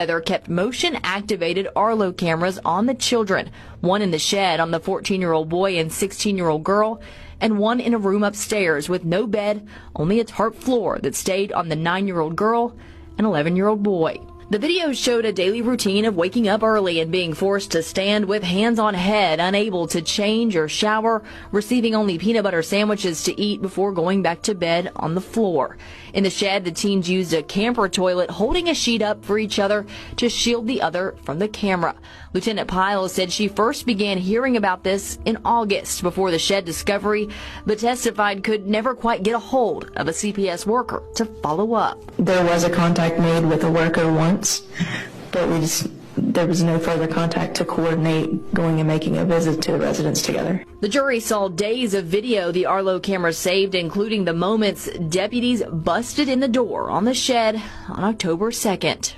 Whitefeather kept motion-activated Arlo cameras on the children, one in the shed on the 14-year-old boy and 16-year-old girl, and one in a room upstairs with no bed, only a tarp floor that stayed on the 9-year-old girl and 11-year-old boy. The video showed a daily routine of waking up early and being forced to stand with hands on head, unable to change or shower, receiving only peanut butter sandwiches to eat before going back to bed on the floor. In the shed, the teens used a camper toilet, holding a sheet up for each other to shield the other from the camera. Lieutenant Pyle said she first began hearing about this in August before the shed discovery, but testified could never quite get a hold of a CPS worker to follow up. There was a contact made with a worker once, but there was no further contact to coordinate going and making a visit to the residence together. The jury saw days of video the Arlo camera saved, including the moments deputies busted in the door on the shed on October 2nd.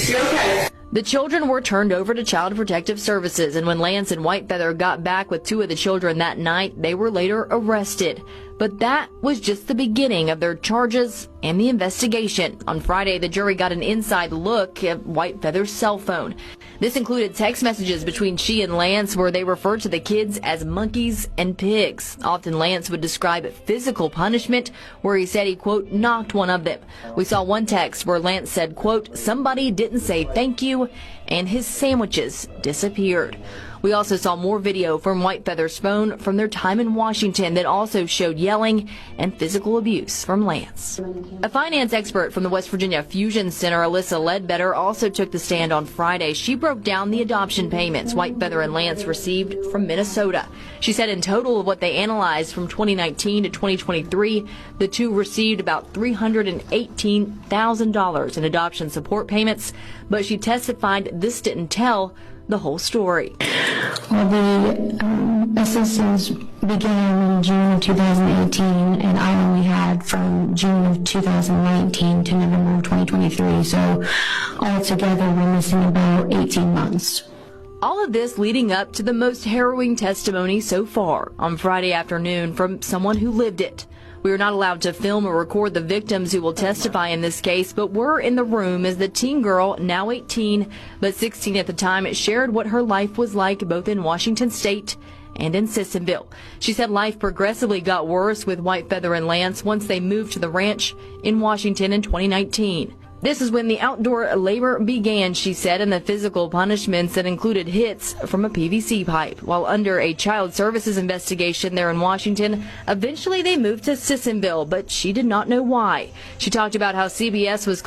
You're okay. The children were turned over to Child Protective Services, and when Lance and Whitefeather got back with two of the children that night, they were later arrested. But that was just the beginning of their charges and the investigation. On Friday, the jury got an inside look at Whitefeather's cell phone. This included text messages between she and Lance where they referred to the kids as monkeys and pigs. Often Lance would describe physical punishment, where he said he, quote, knocked one of them. We saw one text where Lance said, quote, somebody didn't say thank you, and his sandwiches disappeared. We also saw more video from Whitefeather's phone from their time in Washington that also showed yelling and physical abuse from Lance. A finance expert from the West Virginia Fusion Center, Alyssa Ledbetter, also took the stand on Friday. She broke down the adoption payments Whitefeather and Lance received from Minnesota. She said in total of what they analyzed from 2019 to 2023, the two received about $318,000 in adoption support payments, but she testified this didn't tell the whole story. Well, the assistance began in June of 2018, and I only had from June of 2019 to November of 2023, so altogether we're missing about 18 months. All of this leading up to the most harrowing testimony so far on Friday afternoon from someone who lived it. We are not allowed to film or record the victims who will testify in this case, but were in the room as the teen girl, now 18, but 16 at the time, shared what her life was like both in Washington State and in Sissonville. She said life progressively got worse with Whitefeather and Lance once they moved to the ranch in Washington in 2019. This is when the outdoor labor began, she said, and the physical punishments that included hits from a PVC pipe. While under a child services investigation there in Washington, eventually they moved to Sissonville, but she did not know why. She talked about how CBS was